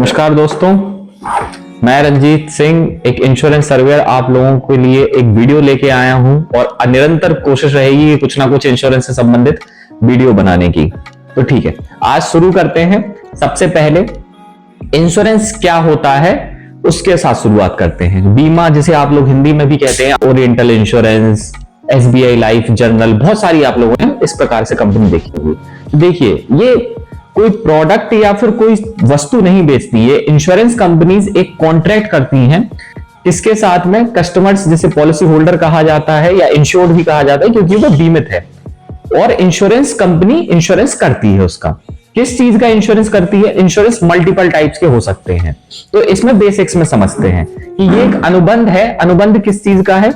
नमस्कार दोस्तों, मैं रंजीत सिंह एक इंश्योरेंस सर्वेयर आप लोगों के लिए एक वीडियो लेके आया हूं और निरंतर कोशिश रहेगी कि कुछ ना कुछ इंश्योरेंस से संबंधित वीडियो बनाने की। तो ठीक है, आज शुरू करते हैं। सबसे पहले इंश्योरेंस क्या होता है उसके साथ शुरुआत करते हैं। बीमा जिसे आप लोग हिंदी में भी कहते हैं, oriental insurance, SBI life, general, बहुत सारी आप लोगों ने इस प्रकार से कंपनी देखी होगी। देखिए, ये कोई प्रोडक्ट या फिर कोई वस्तु नहीं बेचती है। इंश्योरेंस कंपनीज एक कॉन्ट्रैक्ट करती हैं किसके साथ में, कस्टमर्स, जिसे पॉलिसी होल्डर कहा जाता है या इंश्योर्ड भी कहा जाता है क्योंकि वो बीमित है। और इंश्योरेंस कंपनी इंश्योरेंस करती है उसका। किस चीज का इंश्योरेंस करती है? इंश्योरेंस मल्टीपल टाइप्स के हो सकते हैं। तो इसमें बेसिक्स में समझते हैं कि ये एक अनुबंध है। अनुबंध किस चीज का है?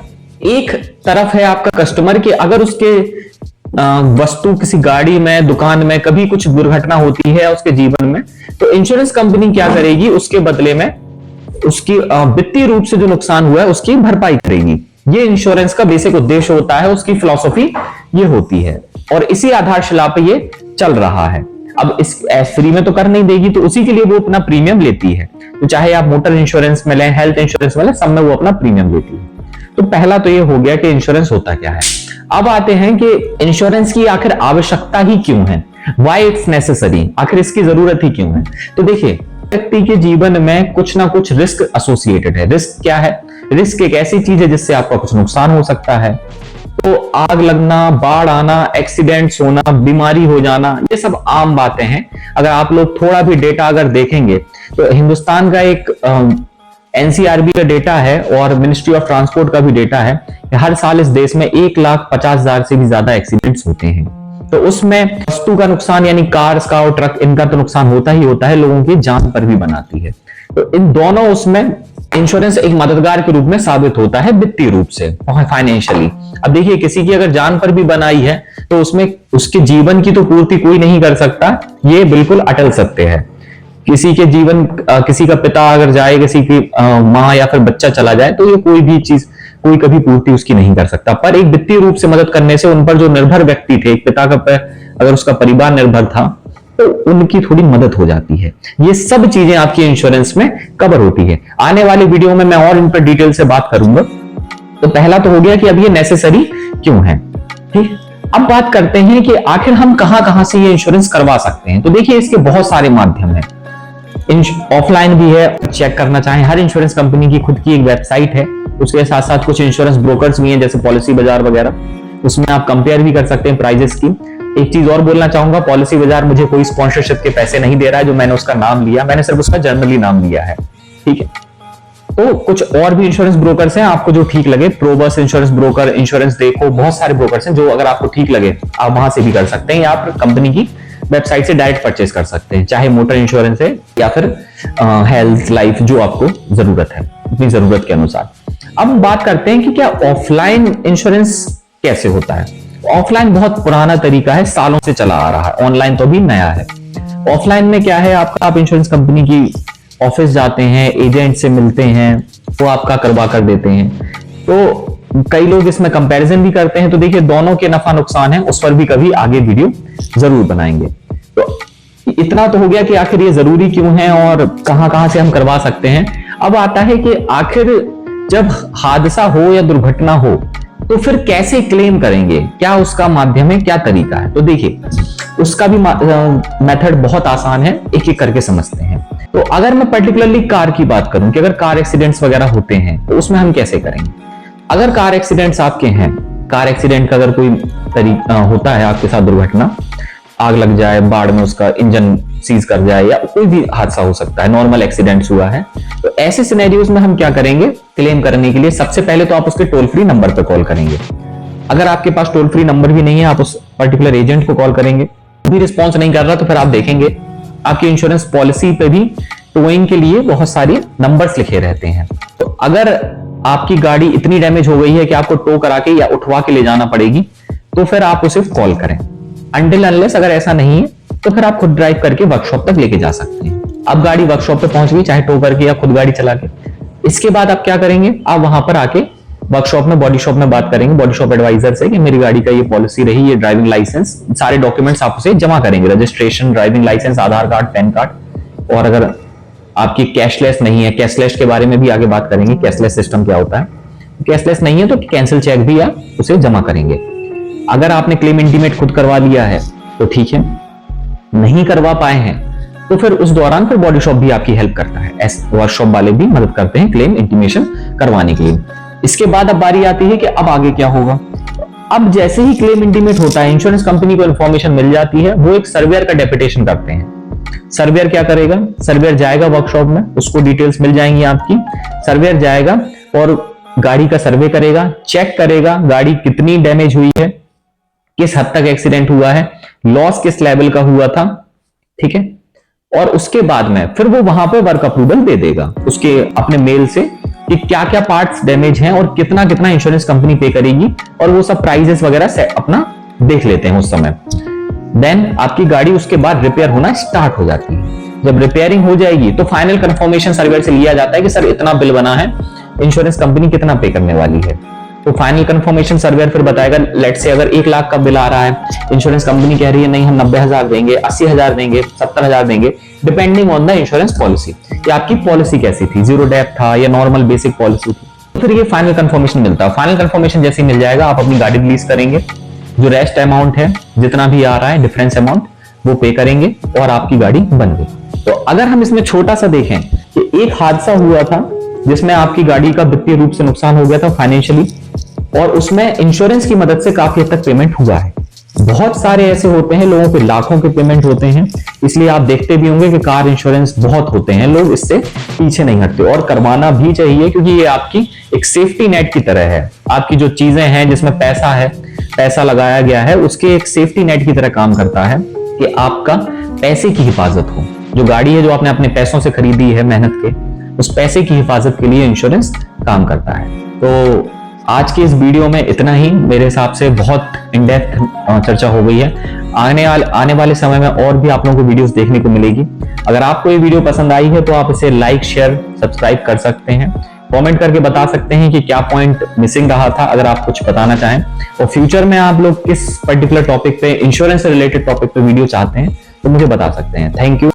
एक तरफ है आपका कस्टमर की, अगर उसके वस्तु किसी गाड़ी में, दुकान में कभी कुछ दुर्घटना होती है उसके जीवन में, तो इंश्योरेंस कंपनी क्या करेगी? उसके बदले में उसकी वित्तीय रूप से जो नुकसान हुआ है उसकी भरपाई करेगी। ये इंश्योरेंस का बेसिक उद्देश्य होता है, उसकी फिलॉसफी ये होती है और इसी आधारशिला पे ये चल रहा है। अब इस फ्री में तो कर नहीं देगी, तो उसी के लिए वो अपना प्रीमियम लेती है। तो चाहे आप मोटर इंश्योरेंस में लें, हेल्थ इंश्योरेंस में लें, सब में वो अपना प्रीमियम लेती है। तो पहला तो ये हो गया कि इंश्योरेंस होता क्या है। अब आते हैं कि इंश्योरेंस की आखिर आवश्यकता ही क्यों है, वाई इट्स नेसेसरी, आखिर इसकी जरूरत ही क्यों है। तो देखिए, व्यक्ति के जीवन में कुछ ना कुछ रिस्क एसोसिएटेड है। रिस्क क्या है? रिस्क एक ऐसी चीज है जिससे आपका कुछ नुकसान हो सकता है। तो आग लगना, बाढ़ आना, एक्सीडेंट्स होना, बीमारी हो जाना, ये सब आम बातें हैं। अगर आप लोग थोड़ा भी डेटा अगर देखेंगे तो हिंदुस्तान का एक NCRB का डेटा है और मिनिस्ट्री ऑफ ट्रांसपोर्ट का भी डेटा है कि हर साल इस देश में 1,50,000 से भी ज्यादा एक्सीडेंट्स होते हैं। तो उसमें वस्तु का नुकसान यानी कार्स का और ट्रक, इनका तो नुकसान होता ही होता है, लोगों की जान पर भी बनाती है। तो इन दोनों उसमें इंश्योरेंस एक मददगार के रूप में साबित होता है वित्तीय रूप से, फाइनेंशियली। अब देखिए, किसी की अगर जान पर भी बनाई है तो उसमें उसके जीवन की तो पूर्ति कोई नहीं कर सकता, ये बिल्कुल अटल सत्य है। किसी के जीवन, किसी का पिता अगर जाए, किसी की माँ या फिर बच्चा चला जाए, तो ये कोई भी चीज कोई कभी पूर्ति उसकी नहीं कर सकता। पर एक वित्तीय रूप से मदद करने से उन पर जो निर्भर व्यक्ति थे, एक पिता का अगर उसका परिवार निर्भर था तो उनकी थोड़ी मदद हो जाती है। ये सब चीजें आपकी इंश्योरेंस में कवर होती है। आने वाली वीडियो में मैं और इन पर डिटेल से बात करूंगा। तो पहला तो हो गया कि अब ये नेसेसरी क्यों है। ठीक, अब बात करते हैं कि आखिर हम कहां से ये इंश्योरेंस करवा सकते हैं। तो देखिए, इसके बहुत सारे माध्यम है। ऑफलाइन भी है, चेक करना चाहें, हर इंश्योरेंस कंपनी की खुद की एक वेबसाइट है। उसके साथ साथ कुछ इंश्योरेंस ब्रोकर्स भी हैं जैसे पॉलिसी बाजार वगैरह, उसमें आप कंपेयर भी कर सकते हैं प्राइजेस की। एक चीज और बोलना चाहूंगा, पॉलिसी बाजार मुझे कोई स्पॉन्सरशिप के पैसे नहीं दे रहा है जो मैंने उसका नाम लिया, मैंने सिर्फ उसका जनरली नाम लिया है। ठीक है, तो कुछ और भी इंश्योरेंस ब्रोकर्स हैं, आपको जो ठीक लगे, प्रोबस इंश्योरेंस ब्रोकर, इंश्योरेंस देखो, बहुत सारे ब्रोकर्स हैं, जो अगर आपको ठीक लगे आप वहां से भी कर सकते हैं या आप कंपनी की वेबसाइट से डायरेक्ट परचेज कर सकते हैं, चाहे मोटर इंश्योरेंस है या फिर हेल्थ, लाइफ, जो आपको जरूरत है अपनी जरूरत के अनुसार। अब बात करते हैं कि क्या ऑफलाइन इंश्योरेंस कैसे होता है। ऑफलाइन बहुत पुराना तरीका है, सालों से चला आ रहा है, ऑनलाइन तो भी नया है। ऑफलाइन में क्या है आपका, आप इंश्योरेंस कंपनी की ऑफिस जाते हैं, एजेंट से मिलते हैं, वो आपका करवा कर देते हैं। तो कई लोग इसमें कंपैरिजन भी करते हैं। तो देखिए, दोनों के नफा नुकसान है, उस पर भी कभी आगे वीडियो जरूर बनाएंगे। तो इतना तो हो गया कि आखिर ये जरूरी क्यों है और कहां से हम करवा सकते हैं। अब आता है कि आखिर जब हादसा हो या दुर्घटना हो तो फिर कैसे क्लेम करेंगे, क्या उसका माध्यम है, क्या तरीका है। तो देखिए, उसका भी मेथड बहुत आसान है, एक एक करके समझते हैं। तो अगर मैं पर्टिकुलरली कार की बात करूं कि अगर कार एक्सीडेंट्स वगैरह होते हैं तो उसमें हम कैसे करेंगे। अगर कार एक्सीडेंट्स आपके हैं, कार एक्सीडेंट का अगर कोई तरीका होता है आपके साथ, दुर्घटना, आग लग जाए, बाढ़ में उसका इंजन सीज कर जाए या कोई भी हादसा हो सकता है, नॉर्मल एक्सीडेंट्स हुआ है, तो ऐसे सिनेरियोज में हम क्या करेंगे क्लेम करने के लिए। सबसे पहले तो आप उसके टोल फ्री नंबर पर कॉल करेंगे। अगर आपके पास टोल फ्री नंबर भी नहीं है, आप उस पर्टिकुलर एजेंट को कॉल करेंगे, भी रिस्पॉन्स नहीं कर रहा, तो फिर आप देखेंगे आपकी इंश्योरेंस पॉलिसी पे भी टोइंग के लिए बहुत सारे नंबर्स लिखे रहते हैं। तो अगर आपकी गाड़ी इतनी डैमेज हो गई है कि आपको टो करा के या उठवा के ले जाना पड़ेगी, तो फिर आप उसे कॉल करें। अनटिल अनलेस अगर ऐसा नहीं है तो फिर आप खुद ड्राइव करके वर्कशॉप तक लेके जा सकते हैं। अब गाड़ी वर्कशॉप पे पहुंच गई, चाहे टो करके या खुद गाड़ी चला के, इसके बाद आप क्या करेंगे, आप वहां पर आके वर्कशॉप में, बॉडी शॉप में बात करेंगे बॉडी शॉप एडवाइजर से कि मेरी गाड़ी का ये पॉलिसी रही, ये ड्राइविंग लाइसेंस, सारे डॉक्यूमेंट्स आप उसे जमा करेंगे, रजिस्ट्रेशन, ड्राइविंग लाइसेंस, आधार कार्ड, पैन कार्ड, और अगर आपकी कैशलेस नहीं है, कैशलेस के बारे में भी आगे बात करेंगे, कैशलेस सिस्टम क्या होता है। कैशलेस नहीं है तो कैंसिल चेक भी आप उसे जमा करेंगे। अगर आपने क्लेम इंटीमेट खुद करवा लिया है तो ठीक है, नहीं करवा पाए हैं तो फिर उस दौरान फिर बॉडी शॉप भी आपकी हेल्प करता है, वर्कशॉप वाले भी मदद करते हैं क्लेम इंटीमेशन करवाने के लिए। इसके बाद अब बारी आती है कि अब आगे क्या होगा। अब जैसे ही क्लेम इंटीमेट होता है, इंश्योरेंस कंपनी को इंफॉर्मेशन मिल जाती है, वो एक सर्वेयर का डेपुटेशन करते हैं। सर्वेयर क्या करेगा, सर्वेयर जाएगा वर्कशॉप में, उसको डिटेल्स मिल जाएंगी आपकी। सर्वेयर जाएगा और गाड़ी का सर्वे करेगा, चेक करेगा गाड़ी कितनी डैमेज हुई है, किस हद तक एक्सीडेंट हुआ है, लॉस किस लेवल का हुआ था, ठीक है। और उसके बाद में फिर वो वहां पे वर्क अप्रूवल दे देगा उसके अपने मेल से कि क्या क्या पार्ट्स डैमेज हैं और कितना कितना इंश्योरेंस कंपनी पे करेगी, और वो सब प्राइजेस वगैरह से अपना देख लेते हैं उस समय। देन आपकी गाड़ी उसके बाद रिपेयर होना स्टार्ट हो जाती है। जब रिपेयरिंग हो जाएगी तो फाइनल कंफर्मेशन सर्वेयर से लिया जाता है कि सर इतना बिल बना है, इंश्योरेंस कंपनी कितना पे करने वाली है। तो फाइनल कंफर्मेशन सर्वेयर फिर बताएगा, लेट से अगर 1 लाख का बिल आ रहा है, इंश्योरेंस कंपनी कह रही है नहीं हम 90,000 देंगे, 80,000 देंगे, 70,000 देंगे, depending on the insurance policy कि आपकी पॉलिसी कैसी थी, जीरो डेप्थ था या नॉर्मल बेसिक पॉलिसी थी। तो फिर ये फाइनल कंफर्मेशन मिलता है। फाइनल कंफर्मेशन जैसे मिल जाएगा आप अपनी गाड़ी रिलीज करेंगे, जो रेस्ट अमाउंट है जितना भी आ रहा है डिफरेंस अमाउंट वो पे करेंगे और आपकी गाड़ी बन गई। तो अगर हम इसमें छोटा सा देखें कि एक हादसा हुआ था जिसमें आपकी गाड़ी का वित्तीय रूप से नुकसान हो गया था फाइनेंशियली, और उसमें इंश्योरेंस की मदद से काफी हद तक पेमेंट हुआ है। बहुत सारे ऐसे होते हैं लोगों के लाखों के पेमेंट होते हैं, इसलिए आप देखते भी होंगे कि कार इंश्योरेंस बहुत होते हैं, लोग इससे पीछे नहीं हटते और करवाना भी चाहिए, क्योंकि ये आपकी एक सेफ्टी नेट की तरह है। आपकी जो चीजें हैं जिसमें पैसा है, पैसा लगाया गया है, उसके एक सेफ्टी नेट की तरह काम करता है कि आपका पैसे की हिफाजत हो। जो गाड़ी है जो आपने अपने पैसों से खरीदी है मेहनत के, उस पैसे की हिफाजत के लिए इंश्योरेंस काम करता है। तो आज की इस वीडियो में इतना ही, मेरे हिसाब से बहुत इन डेप्थ चर्चा हो गई है। आने वाले समय में और भी आप लोगों को वीडियोस देखने को मिलेगी। अगर आपको ये वीडियो पसंद आई है तो आप इसे लाइक, शेयर, सब्सक्राइब कर सकते हैं। कमेंट करके बता सकते हैं कि क्या पॉइंट मिसिंग रहा था, अगर आप कुछ बताना चाहें। और फ्यूचर में आप लोग किस पर्टिकुलर टॉपिक पे, इंश्योरेंस से रिलेटेड टॉपिक पे वीडियो चाहते हैं तो मुझे बता सकते हैं। Thank you.